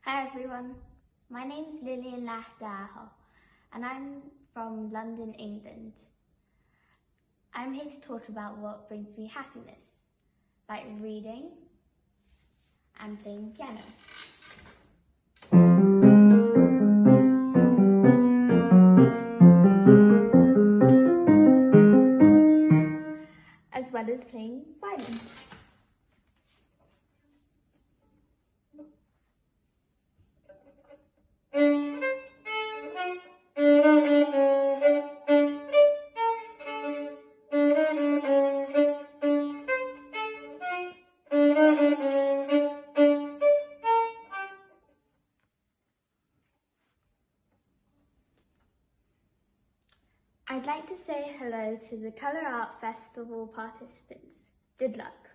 Hi everyone, my name is Lillian Lahdaho and I'm from London, England. I'm here to talk about what brings me happiness, like reading and playing piano. As well as playing violin. I'd like to say hello to the Colour Art Festival participants. Good luck.